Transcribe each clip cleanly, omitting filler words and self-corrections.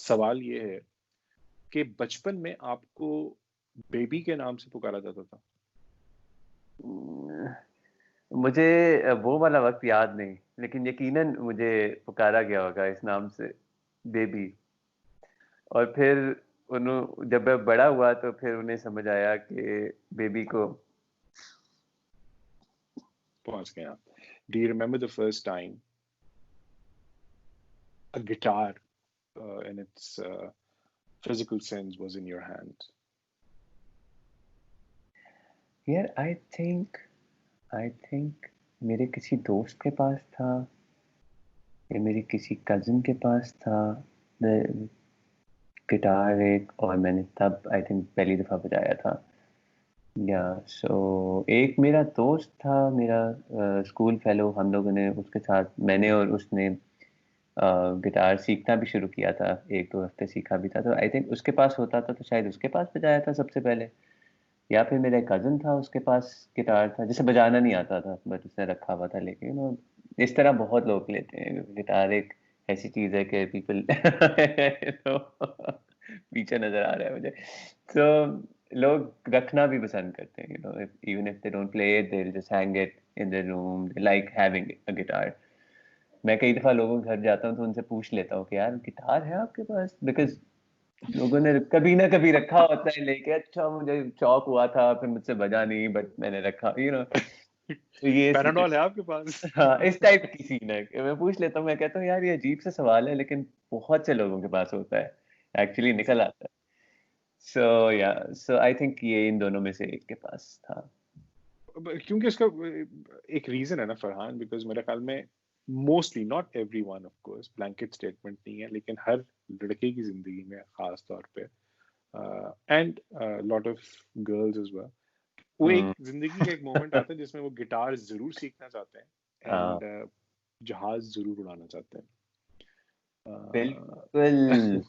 सवाल ये है कि बचपन में आपको बेबी के नाम से पुकारा जाता था? मुझे वो वाला वक्त याद नहीं, लेकिन यकीनन मुझे पुकारा गया होगा इस नाम से, बेबी। और फिर जब मैं बड़ा हुआ तो फिर उन्हें समझ आया कि बेबी को पहुंच गए आप। Do you remember the first time a guitar in its physical sense was in your hand? यार आई थिंक मेरे किसी दोस्त के पास था या मेरे किसी कजिन के पास था गिटार एक, और मैंने तब आई थिंक पहली दफा बजाया था। या सो एक मेरा दोस्त था, मेरा स्कूल फेलो, हम लोगों ने उसके साथ, मैंने और उसने गिटार सीखना भी शुरू किया था, 1-2 हफ्ते सीखा भी था। तो आई थिंक उसके पास होता था तो शायद उसके पास बजाया था सबसे पहले, या फिर मेरा एक कजन था उसके पास गिटार था, जिसे बजाना नहीं आता था बट उसने रखा हुआ था। लेकिन इस तरह बहुत लोग लेते हैं गिटार, एक ऐसी चीज है कि पीपल तो पीछे नजर आ रहा है मुझे। तो लोग रखना भी पसंद करते हैं, even if they don't play it, they just hang it in their room, they like having a guitar. मैं कई दफा लोगों के घर जाता हूँ तो उनसे पूछ लेता हूँ कि यार गिटार है आपके पास, बिकॉज लोगों ने कभी ना कभी रखा होता है लेके। अच्छा, मुझे शौक हुआ था, फिर मुझसे बजा नहीं, बट मैंने रखा, तो ये पैराडॉल है आपके पास? हाँ, इस टाइप की सीन है। मैं पूछ लेता हूँ, मैं कहता हूँ यार ये अजीब सा सवाल है, लेकिन बहुत से लोगों के पास होता है, एक्चुअली निकल आता है। सो आई थिंक ये इन दोनों में से एक के पास था। क्योंकि इसका एक रीजन है ना फरहान, बिकॉज मेरे ख्याल में mostly, not everyone of course, blanket statement नहीं है, लेकिन हर लड़के की जिंदगी में खास तौर पे, and lot of girls as well, वो एक जिंदगी का एक मोमेंट आता है जिसमें वो गिटार जरूर सीखना चाहते हैं हाँ, एंड जहाज जरूर उड़ाना चाहते हैं। बिल्कुल।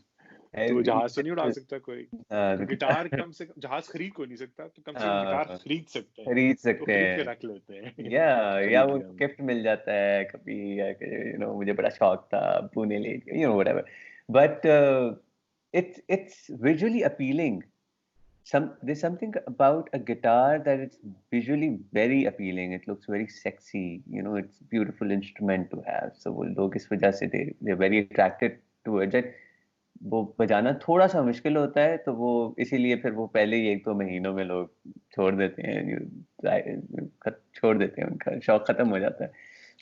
तो जहाज तो नहीं उड़ा इवन सकता कोई, तो हाँ, गिटार कम से कम, जहाज खरीद कोई नहीं सकता, तो कम से कम गिटार हाँ, खरीद सकते हैं, खरीद तो सकते खरीद के हैं। रख लेते हैं। या खरीद वो लिया उनको हमने। गिफ्ट मिल जाता है कभी, या मुझे बड़ा शौक था, पुणे ले, whatever. But it's visually appealing. There's something about a guitar that it's visually very appealing. It looks very sexy. It's a beautiful instrument to have. So वो लोग इस वजह से they're very attracted towards it. वो बजाना थोड़ा सा मुश्किल होता है, तो वो इसीलिए फिर वो पहले ही 1-2 महीनों में लोग छोड़ देते हैं, छोड़ देते हैं, उनका शौक खत्म हो जाता है।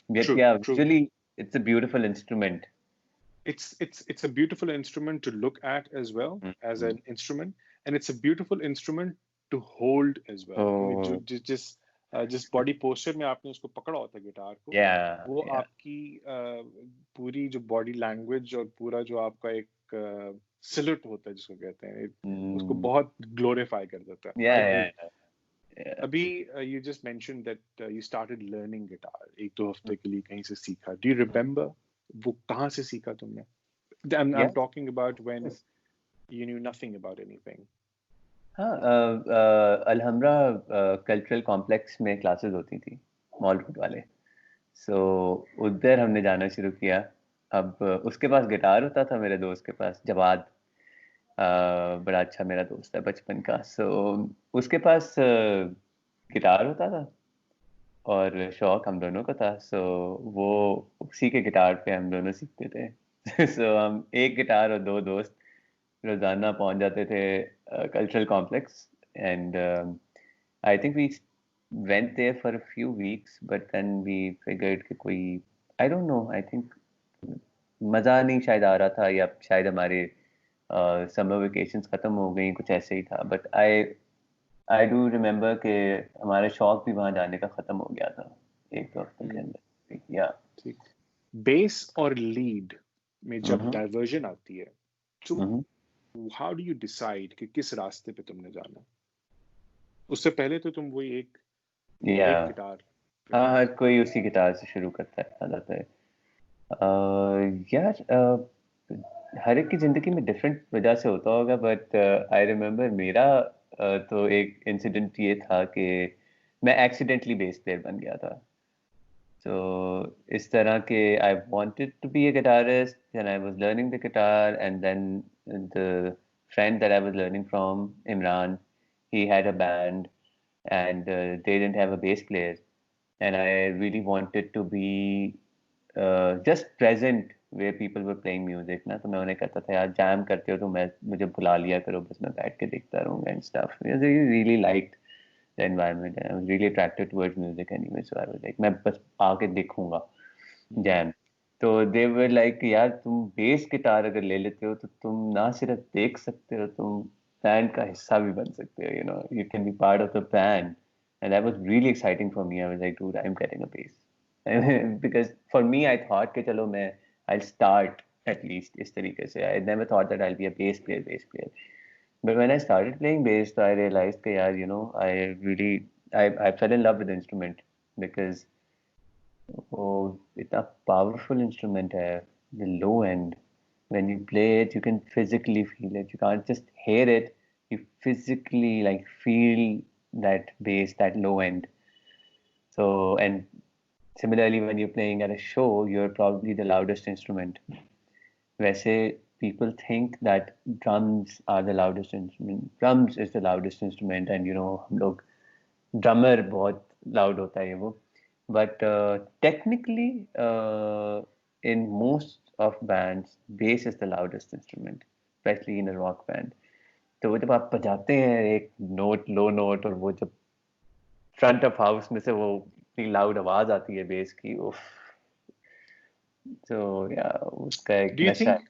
But True, yeah, true. visually it's a beautiful instrument. It's a beautiful instrument to look at as well as Mhm. an instrument, and it's a beautiful instrument to hold as well, क्योंकि जो Oh, जिस body posture में आपने उसको पकड़ा होता है guitar को, yeah, वो yeah. आपकी पूरी जो बॉडी लैंग्वेज और पूरा जो आपका एक सिलुट होता है जिसको कहते हैं, उसको Mm, बहुत ग्लोरीफाई कर देता है। yeah, I agree. yeah, yeah. अभी you just mention that you started learning guitar, 1-2 हफ्ते के लिए कहीं से सीखा। डू यू रिमेम्बर वो कहाँ से सीखा तुमने? I'm Yeah. talking about when you knew nothing about anything. हाँ, अलहम्रा कल्चरल कॉम्प्लेक्स में क्लासेस होती थी, मॉल रोड वाले। सो उधर हमने जाना शुरू किया। अब उसके पास गिटार होता था, मेरे दोस्त के पास, जवाद, बड़ा अच्छा मेरा दोस्त है बचपन का। सो उसके पास गिटार होता था और शौक हम दोनों को था। सो वो उसी के गिटार पे हम दोनों सीखते थे। सो हम एक गिटार और 2 दोस्त रोजाना पहुंच जाते थे cultural complex, and I think we went there for a few weeks, but then we figured कि कोई, I don't know, I think मजा नहीं शायद आ रहा था, या शायद हमारे समर वेकेशंस खत्म हो गई, कुछ ऐसे ही था। बट आई डू रिमेम्बर कि हमारे शौक भी वहां जाने का खत्म हो गया था 1-2 हफ्ते के अंदर, या। ठीक। बेस और लीड में जब हम्म, डाइवर्जन आती है, तो हम्म, हाउ डू यू डिसाइड कि किस रास्ते पे तुमने जाना? उससे पहले तो तुम वही या एक गिटार पे हाँ, थे। हर कोई उसी गिटार से शुरू करता है, आ जाता है। यार, हर एक की जिंदगी में डिफरेंट वजह से होता होगा, बट आई रिमेम्बर मेरा तो एक इंसिडेंट ये था कि मैं एक्सीडेंटली बेस प्लेयर बन गया था। So इस तरह के I wanted to be a guitarist and I was learning the guitar, and then the friend that I was learning from, Imran, he had a band, and they didn't have a bass player, and I really wanted to be just present where people were playing music ना, तो मैं उन्हें कहता था यार jam करते हो तो मैं मुझे बुला लिया करो, बस मैं बैठ के देखता रहूँगा and stuff. I really liked the environment and I was really attracted towards music anyway, so I was like मैं बस आके देखूंगा जैम. तो they were like यार तुम बेस गिटार अगर ले लेते हो तो तुम ना सिर्फ देख सकते हो, तुम बैंड का हिस्सा भी बन सकते हो, you know, you can be part of the band. And that was really exciting for me. I was like, dude, I'm getting a bass. Because for me, I thought कि चलो मैं I'll start at least इस तरीके से. I never thought that I'll be a bass player. But when I started playing bass, I realized that, yeah, you know, I fell in love with the instrument because it's a powerful instrument है, the low end. When you play it, you can physically feel it. You can't just hear it. You physically like feel that bass, that low end. So, and similarly, when you're playing at a show, you're probably the loudest instrument. वैसे people think that drums are the loudest instrument. Drums is the loudest instrument, and you know हम लोग drummer बहुत loud होता है वो. But technically, in most of bands, bass is the loudest instrument, especially in a rock band. तो वो जब आप बजाते हैं एक नोट लो नोट और वो जब फ्रंट ऑफ हाउस में से वो इतनी लाउड आवाज आती है बेस की, उफ. तो या उसका एक Do you नशा है. think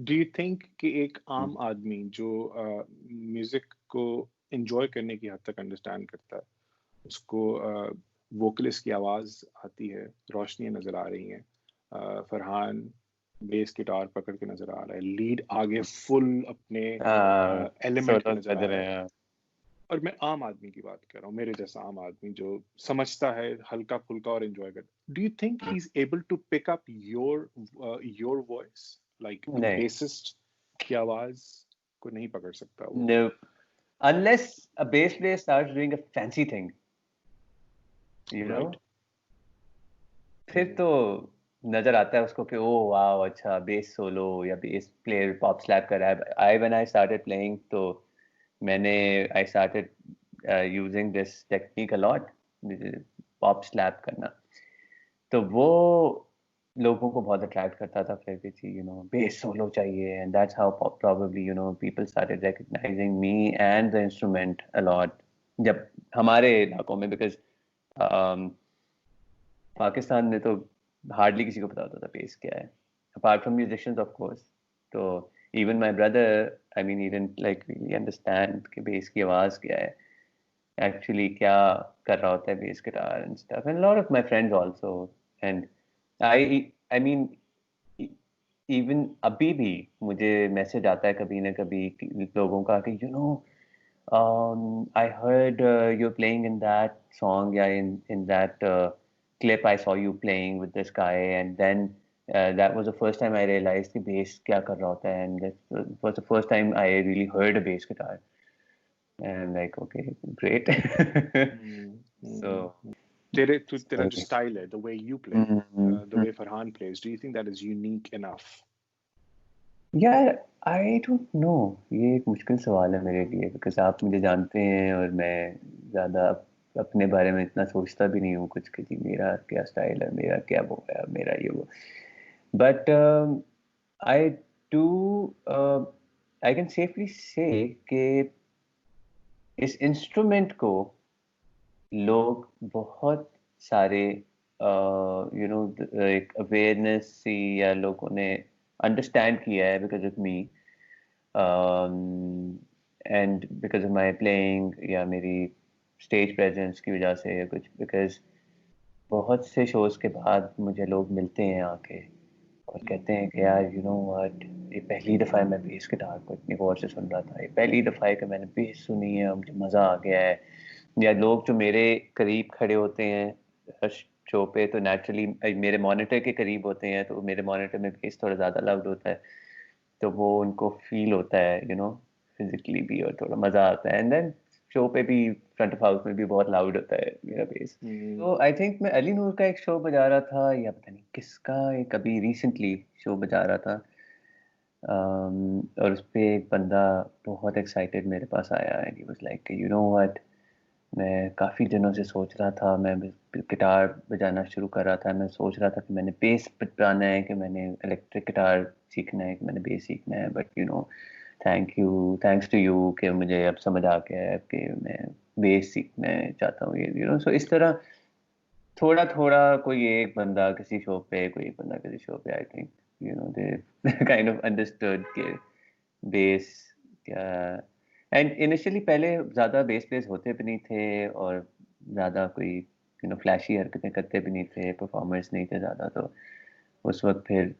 Do you think कि एक आम आदमी जो म्यूजिक को एंजॉय करने की हद तक अंडरस्टैंड करता है, उसको वोकलिस्ट की आवाज आती है, रोशनियां नजर आ रही हैं, फरहान बेस गिटार पकड़ के नजर आ रहा है, लीड आगे फुल अपने एलिमेंट में नजर आ रहा है, और मैं आम आदमी की बात कर रहा हूँ, मेरे जैसा आम आदमी जो समझता है, हल्का फुल्का और एंजॉय करता. Do you think he is able to pick up your voice, like bassist की आवाज को नहीं पकड़ सकता वो? No, unless a bass player starts doing a fancy thing, you know, फिर तो नजर आता है उसको कि ओ वाह अच्छा बेस सोलो या बेस प्लेयर पॉप स्लैप कर रहा है. I when I started playing तो मैंने I started using this technique a lot, pop slap करना. तो वो लोगों को बहुत अट्रैक्ट करता था फिर भी, यू नो, बेस सोलो चाहिए. And that's how probably you know people started recognising me and the instrument a lot जब हमारे इलाकों में. बिकॉज पाकिस्तान में तो हार्डली किसी को पता होता था बेस क्या है, apart from musicians of course. तो even my brother, I mean, he didn't like really understand कि बेस की आवाज क्या है, एक्चुअली क्या कर रहा होता है bass guitar and stuff. And lot of my friends also. And I mean even अभी भी मुझे मैसेज आता है कभी ना कभी लोगों का कि you know I heard you're playing in that song, yeah, in that clip I saw you playing with this guy, and then that was the first time I realized कि bass क्या कर रहा होता है, and that was the first time I really heard a bass guitar, and I'm like, okay, great. So तेरा जो style है, the way you play, the way Farhan plays, do you think that is unique enough? यार I don't know, ये एक मुश्किल सवाल है मेरे लिए, बिकॉज आप मुझे जानते हैं और मैं ज़्यादा अपने बारे में इतना सोचता भी नहीं हूँ कुछ कि जी मेरा क्या स्टाइल है, मेरा क्या वो है, मेरा ये वो. But I do I can safely से कि इस इंस्ट्रूमेंट को लोग बहुत सारे यू नो एक अवेयरनेस सी या लोगों ने understand किया है because of me, and because of my playing या मेरी stage presence की वजह से या कुछ. because बहुत से shows के बाद मुझे लोग मिलते हैं आके और कहते हैं कि यार you know what, ये पहली दफ़ा मैं बेस गिटार को इतनी गौर से सुन रहा था, ये पहली दफ़ा है कि मैंने बेस सुनी है, मुझे मज़ा आ गया है. या लोग जो मेरे करीब खड़े होते हैं शो पे तो नेचुरली मेरे मॉनिटर के करीब होते हैं, तो मेरे मॉनिटर में बेस थोड़ा ज़्यादा लाउड होता है, तो वो उनको फील होता है, यू नो, फिजिकली भी, और थोड़ा मज़ा आता है. एंड देन शो पे भी फ्रंट ऑफ हाउस में भी बहुत लाउड होता है मेरा बेस। तो आई थिंक मैं अली नूर का एक शो बजा रहा था या पता नहीं किसका, एक अभी रिसेंटली शो बजा रहा था। और उस पे एक बंदा बहुत एक्साइटेड मेरे पास आया and he was like you know what, मैं काफ़ी दिनों से सोच रहा था, मैं गिटार बजाना शुरू कर रहा था, मैं सोच रहा था कि मैंने बेस बजाना है, कि मैंने इलेक्ट्रिक गिटार सीखना है, कि मैंने बेस सीखना है, but you know thanks to you कि मुझे अब समझ आ गया है कि मैं बेस सीखना चाहता हूँ, यू नो। सो इस तरह थोड़ा थोड़ा कोई एक बंदा किसी शो पे, कोई एक बंदा किसी शो पे, I think you know they kind of understood के बेस क्या। एंड इनिशियली पहले ज़्यादा बेस प्लेयर्स होते भी नहीं थे और ज़्यादा कोई यू नो फ्लैशी हरकतें करते भी नहीं थे, परफॉर्मर्स नहीं थे ज़्यादा, तो उस वक्त फिर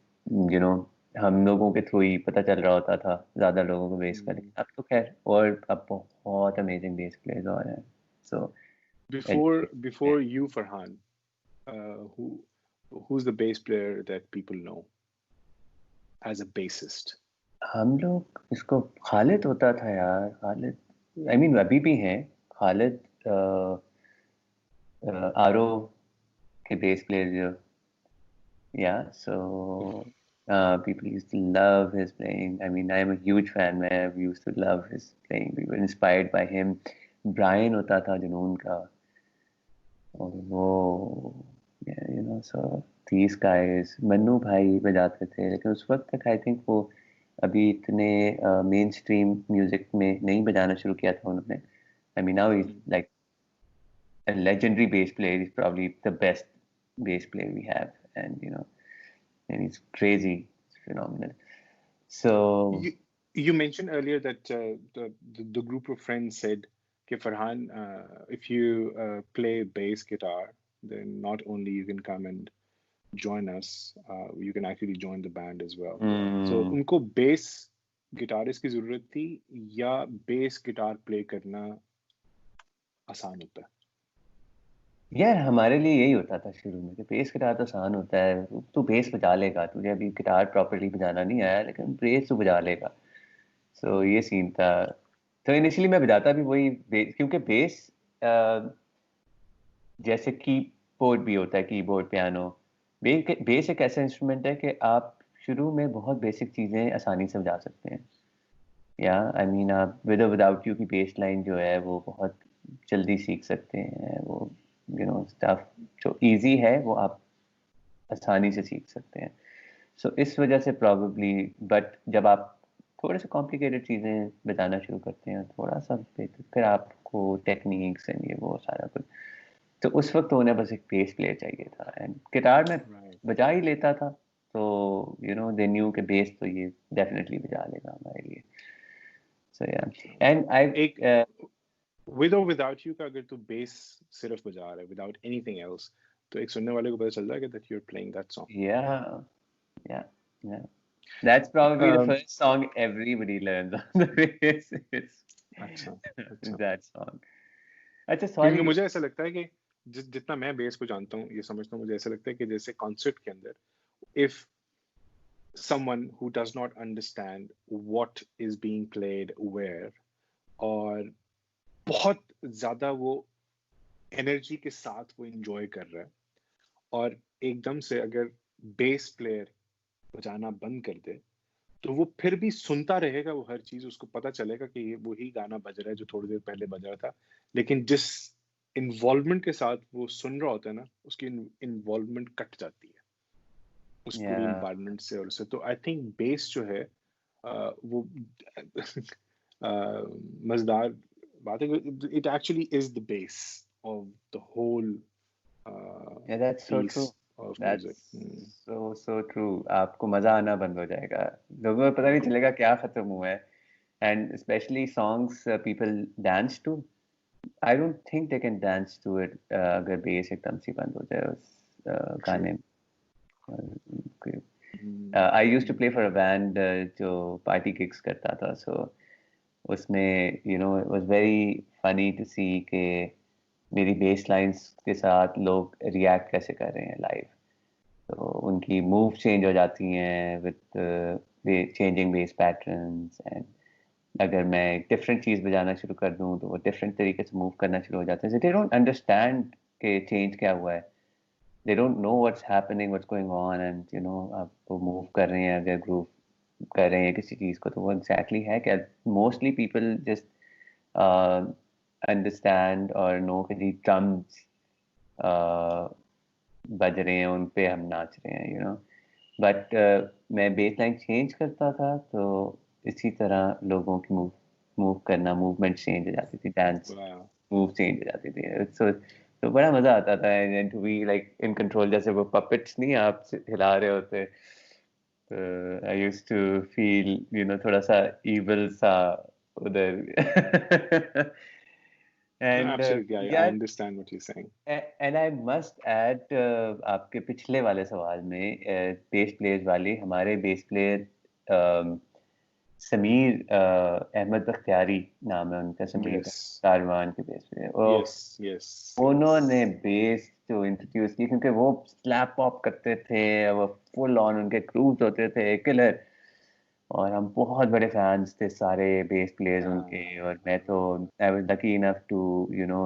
यू नो हम लोगों के थ्रू ही पता चल रहा होता था ज़्यादा लोगों को बेस का। लेकिन अब तो खैर और अब बहुत अमेजिंग बेस प्लेयर्स हो रहे हैं। सो before you, Farhan, who's the bass player that people know as a bassist? हम लोग इसको खालिद होता था यार, खालिद आई मीन अभी भी हैं खालिद, आरो के बेस प्लेयर जो, yeah, so people used to love his playing. I mean, I am a huge fan. We used to love his playing. We were inspired by him. Brian होता था जुनून का, और वो you know, so these guys, Mannu भाई बजाते थे, लेकिन उस वक्त तक आई थिंक वो अभी इतने मेन स्ट्रीम म्यूजिक में नहीं बजाना शुरू किया था उन्होंने। I mean, now he's like a legendary bass player. He's probably the best bass player we have, and you know, and he's crazy, it's phenomenal. So You mentioned earlier that the group of friends said, "Okay, Farhan, if you play bass guitar, then not only you can come and join us, you can actually join the band as well." So उनको bass guitarist की जरूरत थी या bass guitar play करना आसान होता है? यार हमारे लिए यही होता था शुरू में कि बेस गिटार तो आसान होता है, तू बेस बजा लेगा, तुझे अभी गिटार प्रॉपर्ली बजाना नहीं आया लेकिन बेस तू बजा लेगा। सो ये सीन था। तो इनिशियली मैं बजाता भी वही क्योंकि बेस जैसे कीबोर्ड भी होता है, कीबोर्ड पियानो, बेस एक ऐसा इंस्ट्रूमेंट है कि आप शुरू में बहुत बेसिक चीज़ें आसानी से बजा सकते हैं। या आई मीन आप विदाउट यू की बेस लाइन जो है वो बहुत जल्दी सीख सकते हैं, वो यू नो स्टफ जो इजी है वो आप आसानी से सीख सकते हैं। सो इस वजह से प्रॉब्ली, बट जब आप थोड़े से कॉम्प्लिकेटेड चीज़ें बताना शुरू करते हैं, थोड़ा सा फिर आपको टेक्निक्स एंड ये वो सारा कुछ, तो उस वक्त उन्हें बस एक बेस प्लेयर चाहिए था। एंड गिटार में बजा ही लेता था, तो यू नो दे न्यू के बेस तो ये डेफिनेटली बजा लेगा हमारे लिए। सो या and I with or without you का अगर तू bass सिर्फ बजा रहा है without anything else, तो एक सुनने वाले को पता चल जाएगा that you're playing that song. Yeah. That's probably the first song everybody learns on the bass. अच्छा that song. अच्छा क्योंकि सॉरी, मुझे ऐसा लगता है कि जितना मैं बेस को जानता हूँ, ये समझता हूँ, मुझे ऐसा लगता है कि जैसे कॉन्सर्ट के अंदर if someone who does not understand what is being played where, और बहुत ज्यादा वो एनर्जी के साथ वो एंजॉय कर रहा है, और एकदम से अगर बेस प्लेयर बजाना बंद कर दे तो वो फिर भी सुनता रहेगा, वो हर चीज उसको पता चलेगा कि ये वही गाना बज रहा है जो थोड़ी देर पहले बज रहा था, लेकिन जिस इन्वॉल्वमेंट के साथ वो सुन रहा होता है ना, उसकी इन्वॉल्वमेंट कट जाती है उस पूरी इन्वायरमेंट से और उससे। तो आई थिंक बेस जो है वो मजेदार बात है, it actually is the base of the whole that's so true. of That's music. so true. आपको मजा आना बंद हो जाएगा, लोगों को पता नहीं चलेगा क्या खत्म हुआ है। And especially songs people dance to, I don't think they can dance to it अगर बेस एकदम से बंद हो जाए उस गाने में। I used to play for a band जो party gigs करता था, so उसमें you know it was very funny to see कि मेरी बेस लाइंस के साथ लोग रिएक्ट कैसे कर रहे हैं लाइव, तो उनकी मूव चेंज हो जाती हैं with changing base patterns, and अगर मैं डिफरेंट चीज़ बजाना शुरू कर दूं तो वो डिफरेंट तरीके से मूव करना शुरू हो जाते हैं. दे डोंट अंडरस्टैंड कि चेंज क्या हुआ है. They don't know what's happening, what's going on, and you know आप वो मूव कर रहे हैं, अगर ग्रूव कर रहे हैं किसी चीज़ को, तो वो एग्जैक्टली है क्या. मोस्टली पीपल जस्ट अंडरस्टैंड और नो कि जी ड्रम्स बज रहे हैं, उन पे हम नाच रहे हैं, यू नो. बट मैं बेस लाइन चेंज करता था तो इसी तरह लोगों की मूव करना, मूवमेंट चेंज हो जाती थी, डांस Wow. मूव चेंज हो जाती थी. तो बड़ा मजा आता था, and to be like in control, जैसे वो पपेट्स नहीं आप हिला रहे होते. तो I used to feel you know थोड़ा सा इवल सा उधर. No, and absolutely. I यार, understand what you're saying. And I must add, आपके पिछले वाले सवाल में बेस प्लेयर्स वाले, हमारे बेस प्लेयर समीर अहमद बख्तियारी नाम है उनका, समीर Yes. कारवान के बेस प्लेयर. Yes. Yes. उन्होंने Yes. बेस जो इंट्रोड्यूस की, क्योंकि वो स्लैप पॉप करते थे, वो फुल ऑन उनके ग्रूव्स होते थे किलर, और हम बहुत बड़े फैंस थे सारे बेस प्लेयर्स उनके. और मैं तो I was lucky enough to you know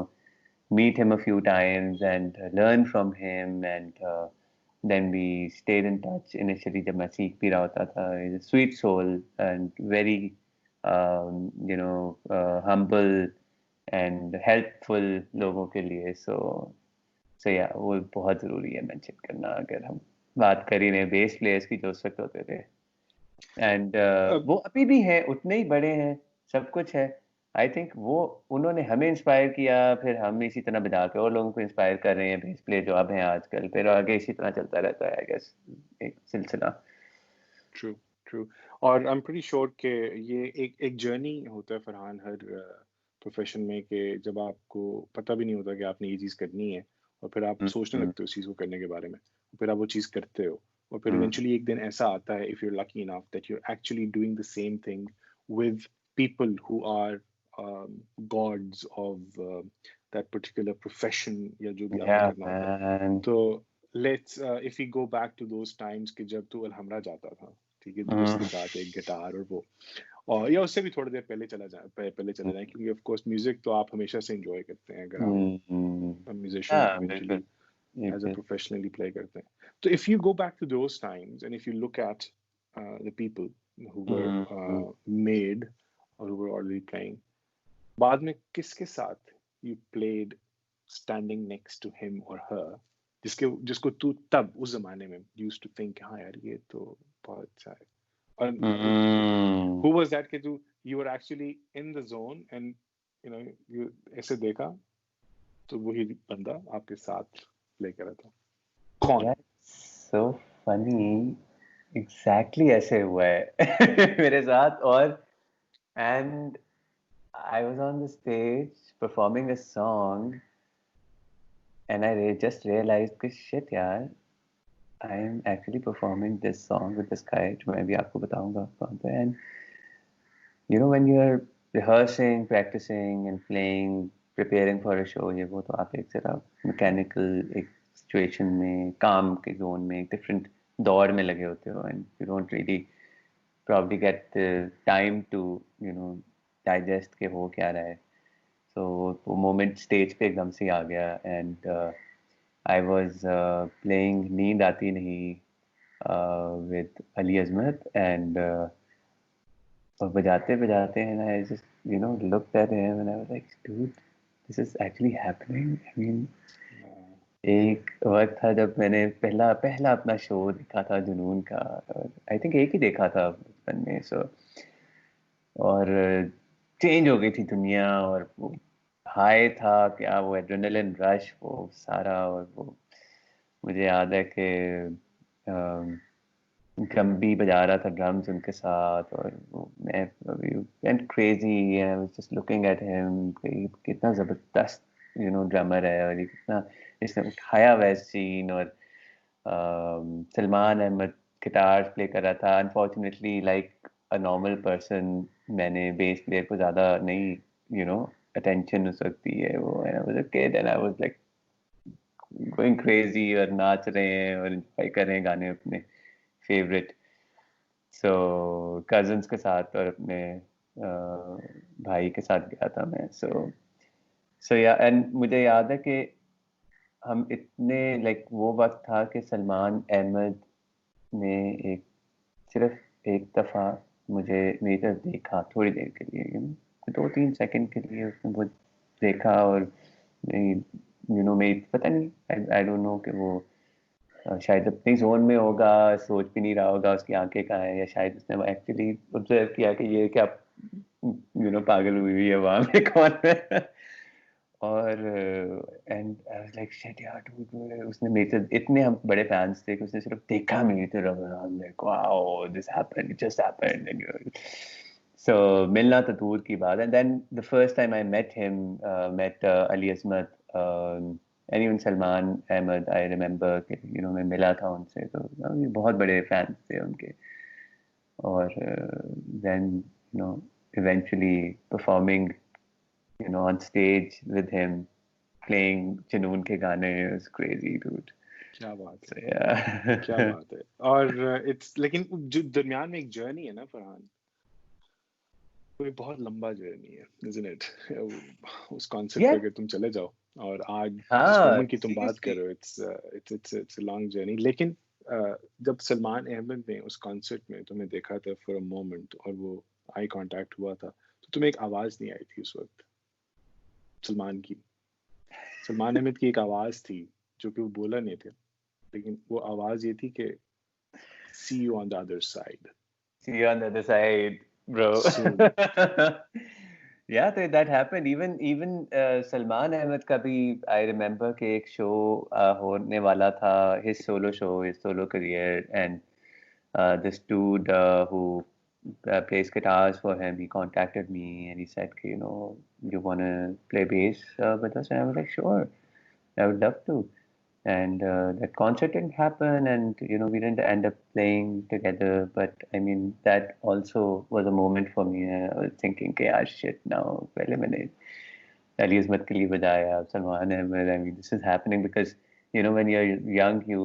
meet him a few times and learn from him, and then we stayed in touch initially जब मैं सीख भी रहा होता था. He's a sweet soul and very you know humble and helpful लोगों के लिए. so yeah, वो बहुत ज़रूरी है मेंशन करना अगर हम बात कर ही रहे हैं बेस प्लेयर्स की जो उस वक्त होते थे. एंड Uh, वो अभी भी हैं, उतने ही बड़े हैं, सब कुछ है. आई थिंक वो उन्होंने हमें इंस्पायर किया, फिर हम इसी तरह बजा के और लोगों को इंस्पायर कर रहे हैं बेस प्ले जो अब हैं आजकल, फिर आगे इसी तरह चलता रहता है आई गेस एक सिलसिला. True. True. और I'm pretty sure कि ये एक जर्नी होता है फरहान हर प्रोफेशन में, कि जब आपको पता भी नहीं होता कि आपने ये चीज़ करनी है, और फिर आप सोचने हम्म, लगते हो उस चीज़ को करने के बारे में, फिर आप वो चीज़ करते हो, और फिर हम्म, इवेंचुअली एक दिन ऐसा आता है, if you are lucky enough that you are actually doing the same thing with people who are gods of that particular profession, या जो भी आपने yeah करना होता है. man. तो let's if you go back to those times कि जब तू अलहमरा जाता था, ठीक है, दोस्त के हम्म, साथ एक गिटार और वो, और या उससे भी थोड़ी देर पहले चला जाए, पहले चले जाएं, क्योंकि ऑफ कोर्स म्यूजिक तो आप हमेशा से एंजॉय करते हैं अगर आप हम्म, म्यूजिशियन हाँ इवेंचुअली बिल्कुल. ये एज अ फिर प्रोफेशनली प्ले करते हैं. तो if you go back to those times and if you look at the people who were hmm, made और हु वर ऑलरेडी प्लेइंग, बाद में किसके साथ you played standing next to him और हर, जिसको तू तब उस जमाने में यूज्ड टू थिंक, हाँ यार ये तो बहुत अच्छा है. और हम्म. who was that कि तू you were actually in the zone and you know you ऐसे देखा तो वही बंदा आपके साथ प्ले कर रहा था, कौन? यार, सो फनी, एग्जैक्टली ऐसे हुआ है मेरे साथ. और and I was on the stage performing a song, and I just realized कि shit यार, I am actually performing this song with this guy जो मैं भी आपको बताऊंगा कौन पे. And you know when you're rehearsing, practicing and playing, preparing for a show, ये वो, तो आप एक तरह mechanical एक situation में, काम के zone में, एक different दौर में लगे होते हो, and you don't really probably get the time to you know digest के हो क्या रहा है. So वो मोमेंट स्टेज पे एकदम से आ गया, एंड आई वाज प्लेइंग नींद आती नहीं विद अली अजमत, एंड और बजाते बजाते हैं, I just you know looked at him and I was like dude, this is actually happening. I mean एक वक्त था जब मैंने पहला पहला अपना शो देखा था जुनून का, आई थिंक एक ही देखा था बचपन में. सो और चेंज हो गई थी दुनिया, और वो हाई था क्या, वो एड्रेनलिन रश वो सारा. और वो मुझे याद है कि गम्बी बजा रहा था ड्रम्स उनके साथ, और वो मैं went crazy, I was just looking at him कि कितना ज़बरदस्त यू नो ड्रमर है, और ये कितना इसने उठाया हुआ है सीन. और सलमान अहमद गिटार प्ले कर रहा था. Unfortunately like a normal person, मैंने बेस प्लेयर को ज़्यादा नहीं यू नो अटेंशन उस वक्त दी है. वो and I was a kid and I was like going crazy, और नाच रहे हैं और एंजॉय कर रहे हैं गाने अपने फेवरेट. सो कजन्स के साथ और अपने भाई के साथ गया था मैं. सो या एंड मुझे याद है कि हम इतने लाइक वो वक्त था कि सलमान अहमद ने सिर्फ एक दफ़ा मुझे मेरी तरफ देखा थोड़ी देर के लिए, 2-3 सेकंड के लिए उसने वो देखा. और मेरी पता नहीं, आई डोंट नो कि वो शायद अपनी जोन में होगा, सोच भी नहीं रहा होगा उसकी आंखें कहाँ है, या शायद उसने एक्चुअली ऑब्जर्व किया कि ये क्या पागल हुई है वहां पे कौन है. और and I was like shit यार डूड, उसने मेरे से इतने हम बड़े फैंस थे कि उसने सिर्फ देखा मेरी तरफ. Like wow this happened, it just happened. And so मिलना तो दूर की बात. And then the first time I met him, met Ali Azmat and even Salman Ahmed, I remember कि मैं मिला था उनसे, तो बहुत बड़े फैंस थे उनके. और then eventually performing on stage with him, playing जुनून के गाने, was crazy dude. क्या बात So, है, yeah. क्या बात है. और इट्स लेकिन जो दरमियान में एक जर्नी है ना फरहान, वो एक बहुत लंबा जर्नी है, isn't it? उस कॉन्सेप्ट पे Yeah. अगर तुम चले जाओ और आज जिस हाँ मोमेंट की तुम बात कर seriously. रहे हो, इट्स अ लॉन्ग जर्नी. लेकिन जब सलमान अहमद ने उस कॉन्सर्ट में तुम्हें देखा था फॉर अ मोमेंट और वो आई कांटेक्ट हुआ था, तो तुम्हें एक आवाज नहीं आई थी उस वक्त सलमान की? सलमान अहमद की एक आवाज थी जो कि वो बोला नहीं थे, लेकिन वो आवाज ये थी कि see you on the other side See you on the other side, bro. Soon. Yeah, so that happened. Even Salman Ahmed का भी I remember कि एक शो होने वाला था, his solo show, his solo career, and this dude who plays guitars for him, he contacted me and he said, you wanna play bass with us? And I was like, sure, I would love to. And that concert didn't happen, and we didn't end up playing together. But I mean, that also was a moment for me. I was thinking, "Yeah, shit, now पहले मैंने Ali Azmat के लिए बजाया, Salman Ahmed. I mean, this is happening because when you're young, you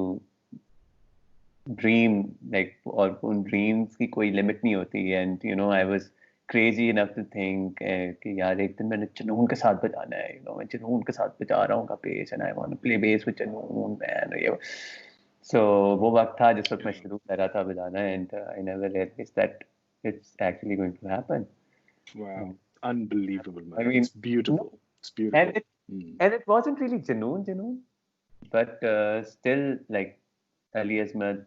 dream like, और उन dreams की कोई limit नहीं होती. And I was crazy enough to think कि यार एक दिन मैंने जुनून के साथ बजाना है. मैं जुनून के साथ बजा रहा हूँ bass, and I want to play bass with जुनून, man. So वो वक्त था जिस वक्त मैं शुरू कर रहा था बजाना, and I never realized that it's actually going to happen. Wow, unbelievable, I man. mean, It's beautiful. It's and beautiful. it and it wasn't really जुनून, but still like Ali Azmat,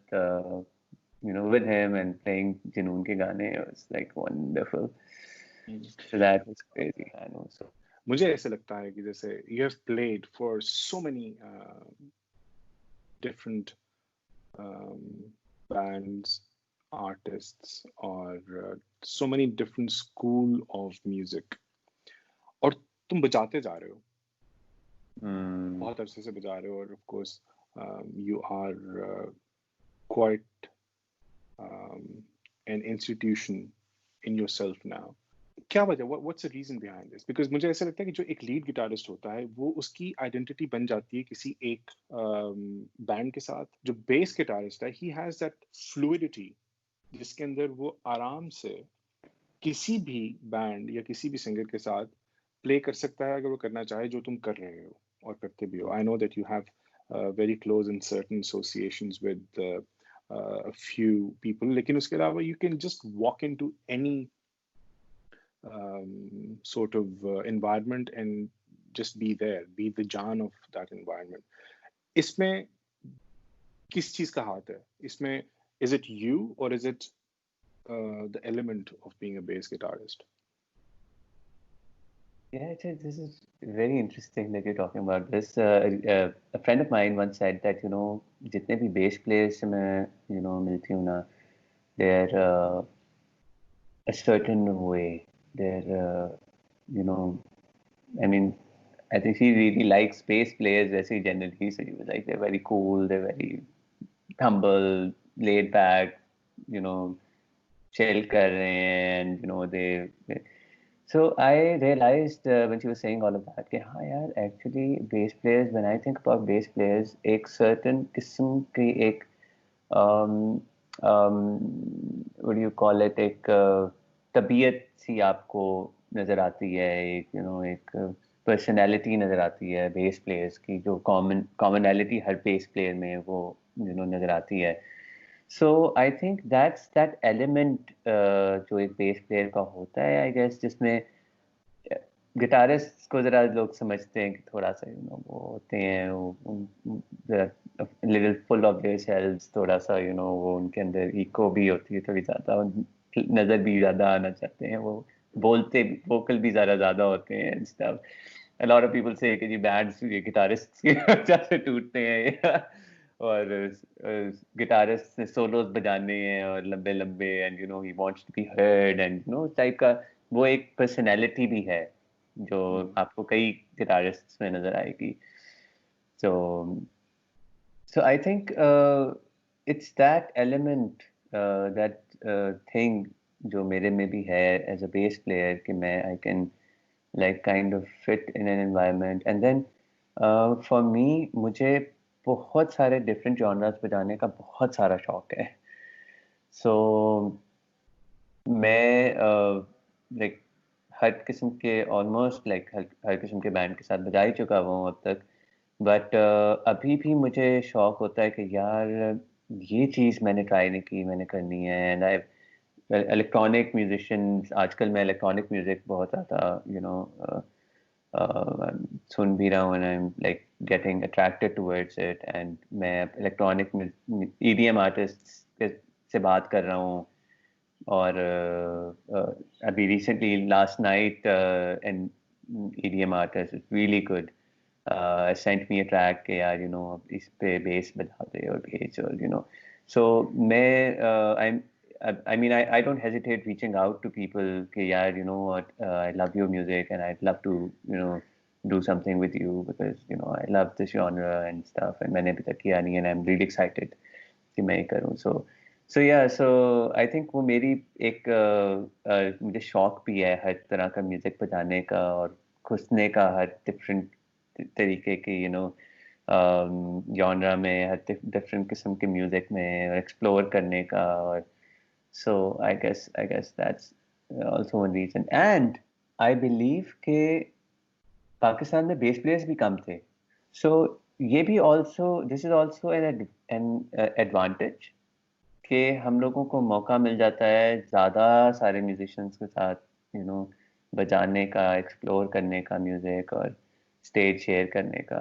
with him and playing Junoon ke gaane, it was like wonderful. So that was crazy. I know. So मुझे ऐसे लगता है कि जैसे you have played for so many different bands, artists, or so many different school of music, और तुम बजाते जा रहे हो, बहुत अरसे से बजा रहे हो, और of course you are quite an institution in yourself now. क्या वजह, what's the reason behind this? Because मुझे ऐसा लगता है कि जो एक लीड गिटारिस्ट होता है वो उसकी आइडेंटिटी बन जाती है किसी एक बैंड के साथ. जो बेस गिटारिस्ट है, he has that fluidity जिसके अंदर वो आराम से किसी भी बैंड या किसी भी सिंगर के साथ प्ले कर सकता है अगर वो करना चाहे, जो तुम कर रहे हो और करते भी हो. I know that you have very close and certain associations with a few people, लेकिन उसके अलावा you can just walk into any sort of environment and just be there, be the John of that environment. इसमें किस चीज का हाथ है इसमें? Is it you or is it the element of being a bass guitarist? yeah, this is very interesting that you're talking about this. A friend of mine once said that जितने भी bass players से मैं मिलती हूँ ना, they're a certain way. They're I mean, I think she really likes bass players actually generally. So she was like, they're very cool, they're very humble, laid back, chill kar rahe hain, and they. So I realized when she was saying all of that, कि हाँ यार, actually bass players, when I think about bass players, एक certain किस्म की एक what do you call it, एक तबीयत सी आपको नज़र आती है, एक एक पर्सनैलिटी नज़र आती है बेस प्लेयर्स की, जो कॉमनैलिटी हर बेस प्लेयर में वो नज़र आती है. सो आई थिंक दैट एलिमेंट जो एक बेस प्लेयर का होता है, आई गेस, जिसमें गिटारिस्ट को ज़रा लोग समझते हैं कि थोड़ा सा वो होते हैं, little full of their selves, थोड़ा सा वो उनके अंदर ईको भी होती है थोड़ी ज़्यादा, नज़र भी ज़्यादा आना चाहते हैं, वो बोलते वोकल भी ज़्यादा होते हैं stuff. A lot of people say कि जी बैंड्स गिटारिस्ट की वजह से टूटते हैं और गिटारिस्ट ने सोलोज बजाने हैं और लंबे लंबे, and he wants to be heard, and type का वो एक पर्सनैलिटी भी है जो आपको कई गिटारिस्ट में नजर आएगी. So I think it's that element, that thing जो मेरे में भी है as a bass player, कि मैं I can like kind of fit in an environment, and then for me मुझे बहुत सारे different genres बजाने का बहुत सारा शौक है. So मैं like हर किस्म के ऑलमोस्ट लाइक हर किस्म के बैंड के साथ बजा ही चुका हूँ अब तक, बट अभी भी मुझे शौक होता है कि यार ये चीज़ मैंने ट्राई नहीं की, मैंने करनी है. एंड आई इलेक्ट्रॉनिक म्यूजिशियंस, आजकल मैं इलेक्ट्रॉनिक म्यूजिक बहुत ज़्यादा सुन भी रहा हूँ, and I am like getting attracted towards it. And मैं इलेक्ट्रॉनिक EDM आर्टिस्ट से बात कर रहा हूँ, और अभी recently last night an EDM artist is really good sent me a track के यार इस पे बेस बजा दे और भेज, और so मैं I mean I don't hesitate reaching out to people कि यार what, I love your music and I'd love to do something with you because I love this genre and stuff, and मैंने अभी तक किया नहीं, and I'm really excited कि मैं ये करूँ. So yeah, so I think वो मेरी एक मुझे शौक भी है हर तरह का म्यूजिक बजाने का और घुसने का हर डिफरेंट तरीके के जॉनरा में, हर डिफरेंट किस्म के म्यूजिक में, और एक्सप्लोर करने का. और so I guess that's also one reason. And I believe कि पाकिस्तान में बेस प्लेयर्स भी कम थे, so ये भी also this is also an advantage कि हम लोगों को मौका मिल जाता है ज़्यादा सारे म्यूजिशियंस के साथ बजाने का, एक्सप्लोर करने का म्यूजिक, और स्टेज शेयर करने का.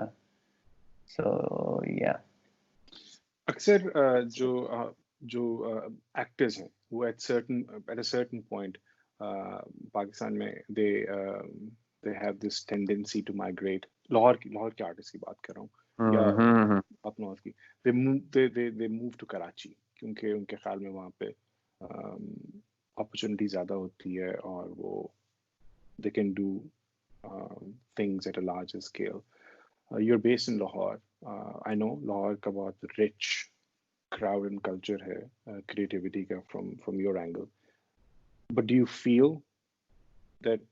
सो या अक्सर जो एक्टर्स हैं वो at a certain point Pakistan में they have this tendency to migrate. Lahore के आर्टिस्ट की बात कर रहा हूँ, या अपनों की, दे मूव टू कराची, क्योंकि उनके ख्याल में वहाँ पे अपॉर्चुनिटी ज़्यादा होती है और वो they can do things at a larger scale. You're based in Lahore. I know Lahore का बहुत rich crowd and culture है, creativity का from your angle. But do you feel that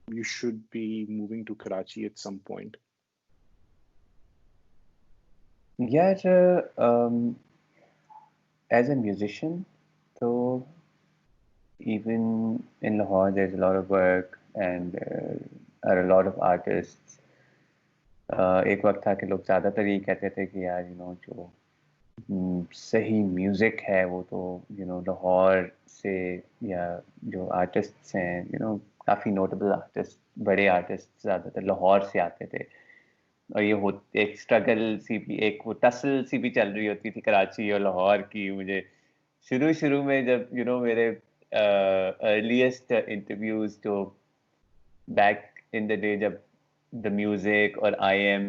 you should be moving to Karachi at some point? यार as a musician, so even in Lahore there's a lot of work, and are a lot of artists. एक वक्त था कि लोग ज़्यादातर ये कहते थे कि यार जो सही म्यूज़िक है वो तो लाहौर से, या जो आर्टिस्ट्स हैं काफ़ी नोटेबल आर्टिस्ट, बड़े आर्टिस्ट ज़्यादातर लाहौर से आते थे. और ये एक स्ट्रगल सी भी, एक वो टसल सी भी चल रही होती थी कराची और लाहौर की. मुझे शुरू में जब मेरे अर्लीस्ट इंटरव्यूज जो बैक इन द डे, जब द म्यूजिक और IM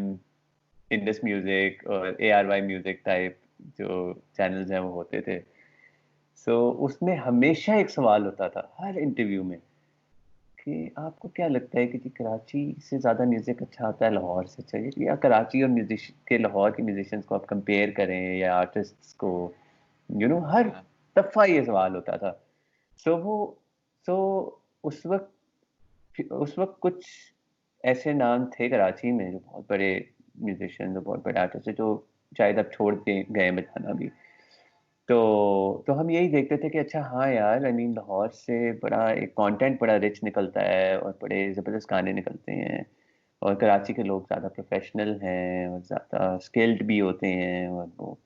इंडस म्यूजिक और ARY म्यूजिक टाइप जो चैनल्स हैं वो होते थे, सो उसमें हमेशा एक सवाल होता था हर इंटरव्यू में कि आपको क्या लगता है कि जी कराची से ज़्यादा म्यूजिक अच्छा आता है लाहौर से अच्छा है, या कराची और लाहौर के म्यूजिशियंस को आप कंपेयर करें, या आर्टिस्ट्स को, हर दफ़ा ये सवाल होता था. सो उस वक्त कुछ ऐसे नाम थे कराची में जो बहुत बड़े म्यूजिशियन, जो बहुत बड़े आर्टिस्ट है, जो शायद अब छोड़ के गए बजाना भी. तो हम यही देखते थे कि अच्छा हाँ यार, आई मीन लाहौर से बड़ा एक कंटेंट बड़ा रिच निकलता है और बड़े ज़बरदस्त गाने निकलते हैं, और कराची के लोग ज़्यादा प्रोफेशनल हैं और ज़्यादा स्किल्ड भी होते हैं और वो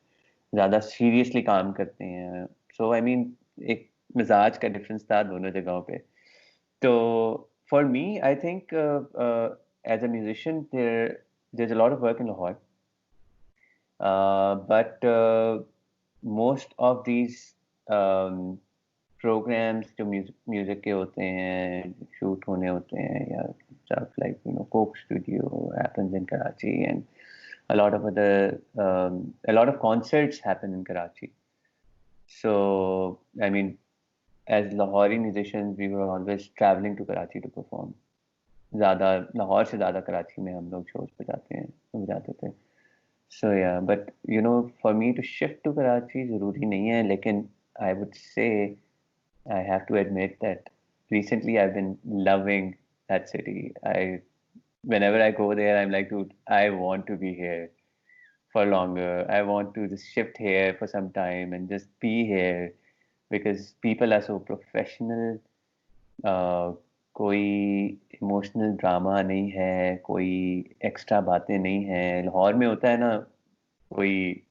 ज़्यादा सीरियसली काम करते हैं। सो आई मीन एक मिजाज का डिफरेंस था दोनों जगहों पे। तो for me I think as a musician there's a lot of work in Lahore, but most of these programs जो म्यूजिक के होते हैं, शूट होने होते हैं, या stuff like Coke Studio happens in Karachi, and a lot of a lot of concerts happen in Karachi. So I mean, as Lahori musicians, we were always traveling to Karachi to perform. ज़्यादा लाहौर से ज़्यादा कराची में हम लोग shows पे जाते थे। So yeah, but for me to shift to Karachi ज़रूरी नहीं है, लेकिन I would say I have to admit that recently I've been loving that city. Whenever I go there, I'm like, dude, I want to be here for longer. I want to just shift here for some time and just be here because people are so professional. कोई emotional drama नहीं है, कोई extra बातें नहीं है। लाहौर में होता है ना, कोई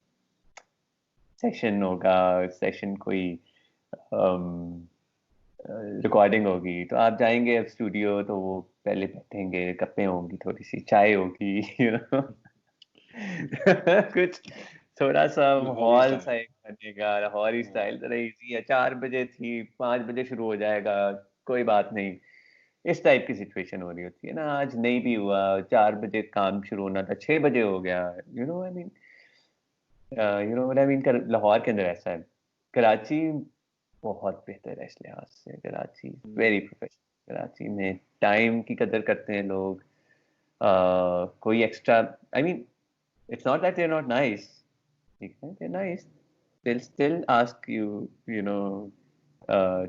सेशन होगा, सेशन कोई रिकॉर्डिंग होगी, तो आप जाएंगे अब स्टूडियो, तो वो पहले बैठेंगे, गप्पें होंगी, थोड़ी सी चाय होगी, कुछ थोड़ा सा लाहौरी माहौल सा स्टाइल। एक बनेगा, लाहौरी स्टाइल तरह इजी है। 4 बजे थी, 5 बजे शुरू हो जाएगा, कोई बात नहीं। इस टाइप की सिचुएशन हो रही होती है ना। आज नहीं भी हुआ, 4 बजे काम शुरू होना था, 6 बजे हो गया। I mean what I mean, Lahore के अंदर ऐसा है। कराची बहुत बेहतर है इस लिहाज से। Karachi very professional. कराची में टाइम की कदर करते हैं लोग। कोई extra, I mean it's not that they are not nice, ठीक है, they nice, they'll still ask you, you know,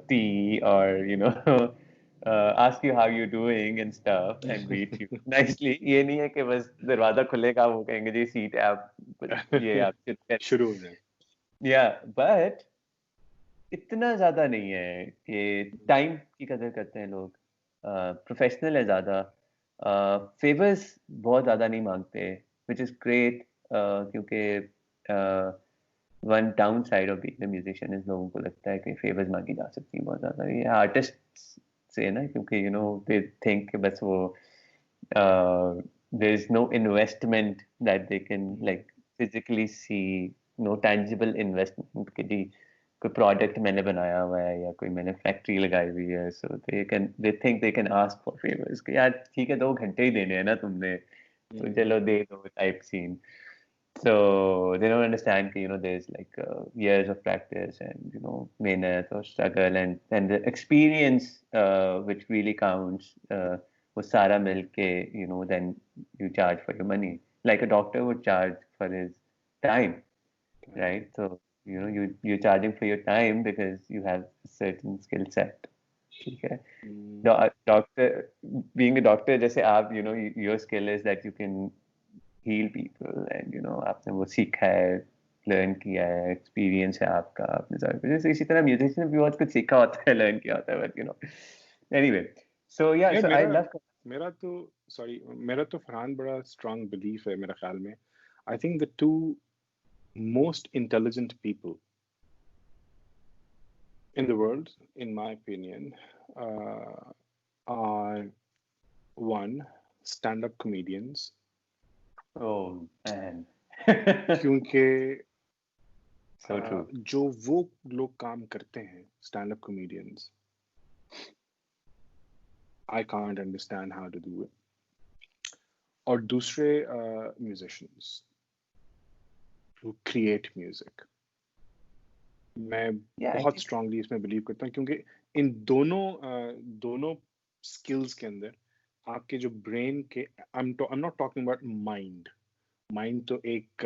tea, or ask you how you're doing and stuff and greet you nicely. ये नहीं है कि बस दरवाजा खुलेगा वो कहेंगे जी सीट है, आप ये आप शुरू हो जाए। या बट इतना ज्यादा नहीं है कि टाइम की कदर करते हैं लोग। प्रोफेशनल है ज्यादा। फेवर्स बहुत ज्यादा नहीं मांगते, विच इज ग्रेट, क्योंकि one down side of being a musician is लोगों को लगता है कि फेवर्स मांगी जा सकती है बहुत ज्यादा, ये आर्टिस्ट से ना, क्योंकि दे थिंक बस वो there is no investment that they can like physically see, no tangible investment कि जी कोई प्रोडक्ट मैंने बनाया हुआ है या कोई मैंने फैक्ट्री लगाई हुई है, so they think they can ask for favours कि यार ठीक है 2 घंटे ही देने हैं ना तुमने, तो चलो दे दो type scene. So they don't understand कि there's like years of practice and मेहनत और struggle and the experience which really counts, वो सारा मिलके then you charge for your money like a doctor would charge for his time, right? So you're charging for your time because you have a certain skill set, ठीक है। Doctor, being a doctor, जैसे आप your skill is that you can heal people and आपने वो सीखा है, learn किया है, एक्सपीरियंस है आपका, आपने जैसे इसी तरह म्यूजिशियन भी बहुत कुछ सीखा होता है, लर्न किया होता है, बट एनीवे, सो या यार सो आई लव। मेरा तो मेरा तो फरहान बड़ा स्ट्रांग बिलीफ है मेरे ख्याल में। I think the two most intelligent people in the world, in my opinion, are one, stand-up comedians. Oh man. क्योंकि So true. जो वो लोग काम करते हैं stand up comedians, I can't understand how to do it. और दूसरे musicians who create music, मैं बहुत स्ट्रांगली इसमें बिलीव करता हूँ, क्योंकि इन दोनों स्किल्स के अंदर आपके जो ब्रेन के, I'm not talking about mind तो एक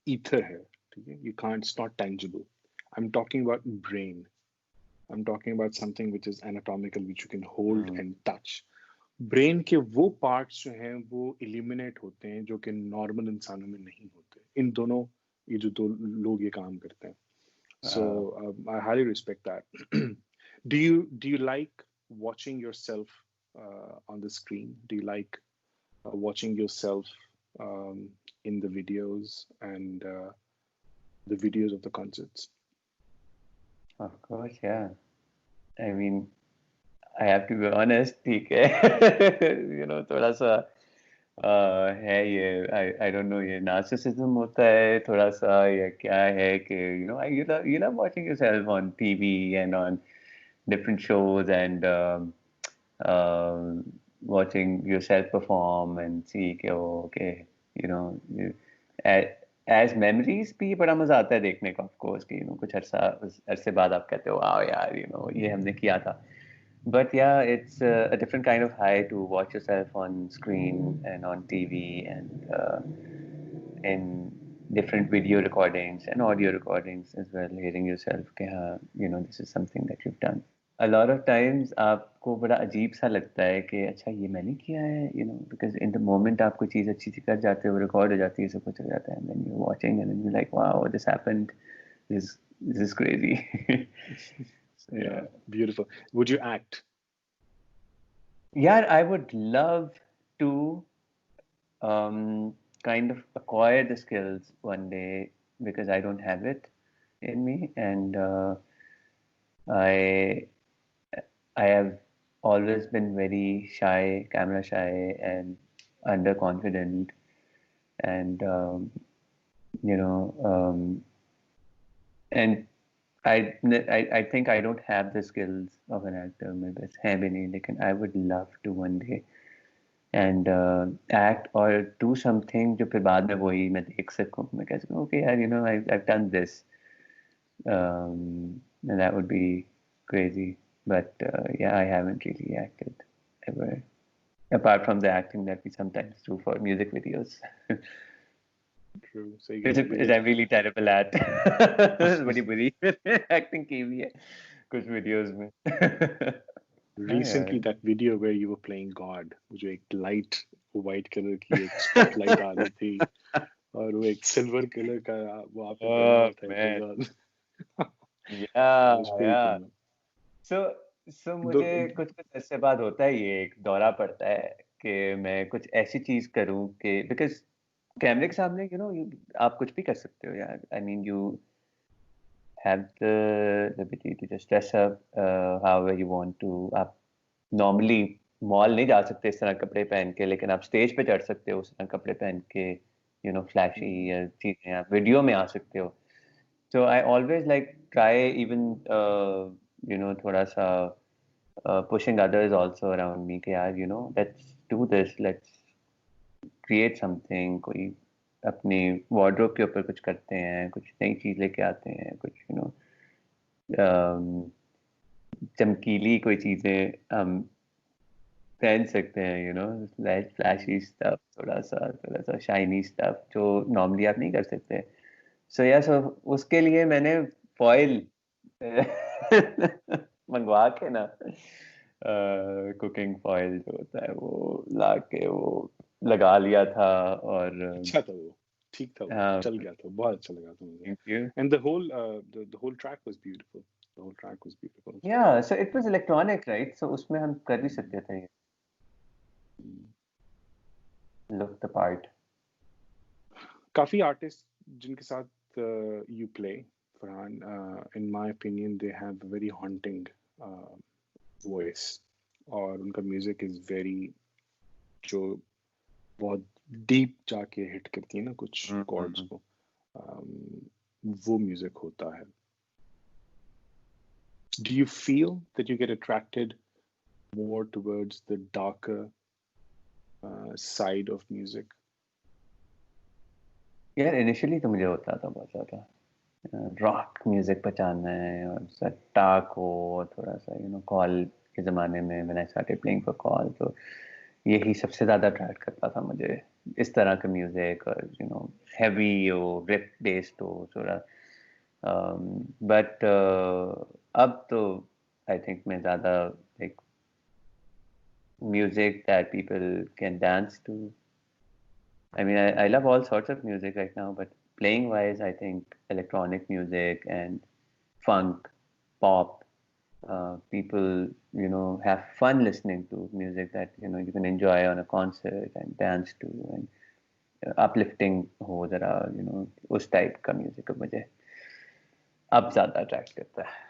ईथर है, ठीक है, you can't, it's not tangible. I'm talking about brain. I'm talking about something which is anatomical, which you can hold and touch. Brain के वो पार्ट्स जो हैं वो इलिमिनेट होते हैं जो कि नॉर्मल इंसानों में नहीं होते इन दोनों ये जो दो लोग ये काम करते हैं. So I highly respect that. Do you like watching yourself on the screen? Do you like watching yourself um, in the videos and the videos of the concerts? Of course, yeah. I mean, I have to be honest, ठीक है. थोड़ा सा है ये, I don't know, ये narcissism होता है थोड़ा सा, या क्या है कि you love watching yourself on TV and on different shows and watching yourself perform and see कि okay, as memories भी बड़ा मजा आता है देखने को, of course, कि कुछ अरसे बाद आप कहते हो वाह यार, ये हमने किया था. But yeah, it's a different kind of high to watch yourself on screen and on TV and in different video recordings and audio recordings as well, hearing yourself कि हाँ, this is something that you've done. A lot of times आपको बड़ा अजीब सा लगता है कि अच्छा ये मैंने किया है, because in the moment आप कोई चीज़ अच्छी सी कर जाते हो, रिकॉर्ड हो जाती है, सब कुछ हो जाता है, and then you're watching and then you're like wow, this happened, this is crazy. Yeah, beautiful. Would you act? Yeah, I would love to kind of acquire the skills one day because I don't have it in me, and I have always been very shy, camera shy, and underconfident, and and I think I don't have the skills of an actor. मेरे पास है भी नहीं, लेकिन I would love to one day and act or do something जो फिर बाद में वही मैं देख सकूं, मैं कह सकूं okay यार, I've done this, and that would be crazy. But yeah, I haven't really acted ever, apart from the acting that we sometimes do for music videos. True. So which I'm really terrible at. बड़ी बुरी acting की भी है कुछ videos में. Recently, that video where you were playing God, जो एक light white color की एक spotlight आ रही थी और वो एक silver color का वो आपने पहना था एपिसोड. yeah. So मुझे कुछ ऐसे बाद होता है, ये एक दौरा पड़ता है कि मैं कुछ ऐसी चीज करूं कि because कैमरे के सामने आप कुछ भी कर सकते हो यार. I mean, you have the ability to just dress up however you want to. आप normally मॉल नहीं जा सकते इस तरह कपड़े पहन के, लेकिन आप स्टेज पे चढ़ सकते हो उस तरह कपड़े पहन के, फ्लैशी या चीजें, आप वीडियो में आ सकते हो. So I always like try even थोड़ा सा pushing others also around me कि यार let's do this, let's create something, कोई अपनी वार्डरोब के ऊपर कुछ करते हैं, कुछ नई चीज लेके आते हैं, कुछ चमकीली कोई चीजें हम पहन सकते हैं, फ्लैशी स्टफ, थोड़ा सा शाइनी स्टफ जो नॉर्मली आप नहीं कर सकते. सो उसके लिए मैंने फॉइल मंगवा के ना, कुकिंग फॉइल जो होता है वो ला के वो लगा लिया था, और अच्छा था वो, ठीक था वो, चल गया था, बहुत अच्छा लगा था मुझे. Thank you. And the whole track was beautiful. The whole track was beautiful. Yeah, so it was electronic, right? So उसमें हम कर भी सकते थे ये. Look the part. काफी आर्टिस्ट जिनके साथ you play, Farhan, in my opinion, they have a very haunting voice, और उनका म्यूजिक इज वेरी, जो बहुत डीप जाके हिट करती है ना कुछ कॉर्ड्स को, वो म्यूजिक होता है. Do you feel that you get attracted more towards the darker side of music? यार इनिशियली तो मुझे होता था बहुत ज़्यादा रॉक म्यूजिक पहचानना है, और डार्क हो, थोड़ा सा कॉल के ज़माने में when I started playing for call, तो यही सबसे ज़्यादा अट्रैक्ट करता था मुझे, इस तरह का म्यूजिक, और हैवी हो, रिप बेस्ड हो थोड़ा. बट अब तो आई थिंक मैं ज़्यादा like music that people can dance to, I mean, I love all sorts of music right now, but playing wise, I think electronic music and funk, pop, people, have fun listening to music that, you can enjoy on a concert and dance to, and uplifting हो जरा, उस type का music अब मुझे अब ज्यादा attract करता है.